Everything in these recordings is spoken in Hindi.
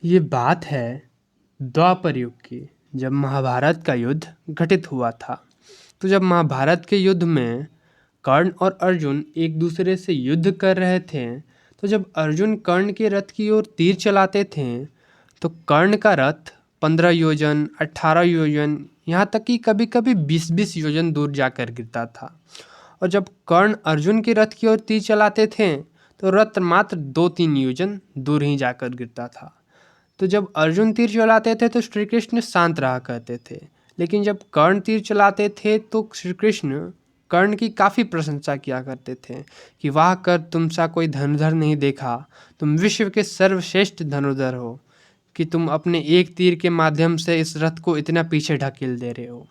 ये बात है द्वापर युग की, जब महाभारत का युद्ध घटित हुआ था। तो जब महाभारत के युद्ध में कर्ण और अर्जुन एक दूसरे से युद्ध कर रहे थे, तो जब अर्जुन कर्ण के रथ की ओर तीर चलाते थे तो कर्ण का रथ 15 योजन, 18 योजन, यहाँ तक कि कभी कभी 20-20 योजन दूर जाकर गिरता था। और जब कर्ण अर्जुन के रथ की ओर तीर चलाते थे तो रथ मात्र 2-3 योजन दूर ही जाकर गिरता था। तो जब अर्जुन तीर चलाते थे तो श्री कृष्ण शांत रहा करते थे, लेकिन जब कर्ण तीर चलाते थे तो श्री कृष्ण कर्ण की काफ़ी प्रशंसा किया करते थे कि वाह कर्ण, तुम सा कोई धनुर्धर नहीं देखा, तुम विश्व के सर्वश्रेष्ठ धनुर्धर हो कि तुम अपने एक तीर के माध्यम से इस रथ को इतना पीछे ढकेल दे रहे हो।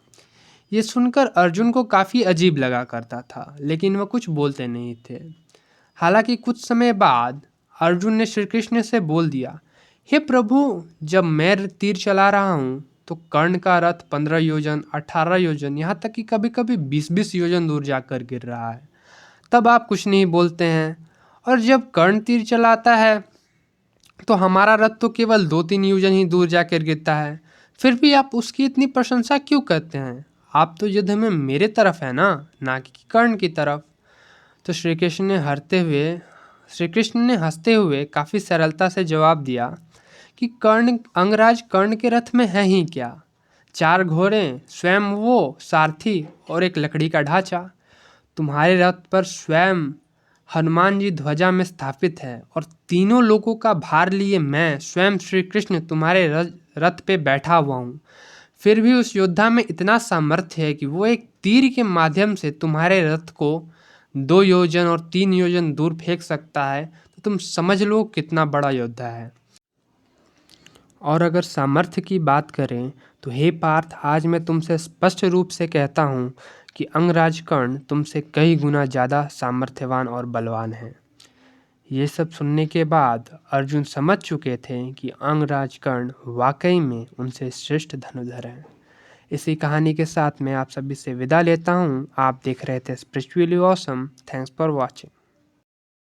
ये सुनकर अर्जुन को काफ़ी अजीब लगा करता था, लेकिन वह कुछ बोलते नहीं थे। हालांकि कुछ समय बाद अर्जुन ने श्री कृष्ण से बोल दिया, हे प्रभु, जब मैं तीर चला रहा हूँ तो कर्ण का रथ 15 योजन, 18 योजन, यहाँ तक कि कभी कभी 20-20 योजन दूर जाकर गिर रहा है, तब आप कुछ नहीं बोलते हैं। और जब कर्ण तीर चलाता है तो हमारा रथ तो केवल 2-3 योजन ही दूर जाकर गिरता है, फिर भी आप उसकी इतनी प्रशंसा क्यों करते हैं? आप तो युद्ध में मेरे तरफ है ना कि कर्ण की तरफ। तो श्री कृष्ण ने हंसते हुए काफ़ी सरलता से जवाब दिया कि कर्ण, अंगराज कर्ण के रथ में है ही क्या, 4 घोड़े, स्वयं वो सारथी और एक लकड़ी का ढांचा। तुम्हारे रथ पर स्वयं हनुमान जी ध्वजा में स्थापित है और तीनों लोगों का भार लिए मैं स्वयं श्री कृष्ण तुम्हारे रथ पे बैठा हुआ हूँ। फिर भी उस योद्धा में इतना सामर्थ्य है कि वो एक तीर के माध्यम से तुम्हारे रथ को 2 योजन और 3 योजन दूर फेंक सकता है। तो तुम समझ लो कितना बड़ा योद्धा है। और अगर सामर्थ्य की बात करें तो हे पार्थ, आज मैं तुमसे स्पष्ट रूप से कहता हूँ कि अंगराज कर्ण तुमसे कई गुना ज़्यादा सामर्थ्यवान और बलवान है। ये सब सुनने के बाद अर्जुन समझ चुके थे कि अंगराज कर्ण वाकई में उनसे श्रेष्ठ धनुर्धर हैं। इसी कहानी के साथ मैं आप सभी से विदा लेता हूँ। आप देख रहे थे spiritually awesome. Thanks for watching.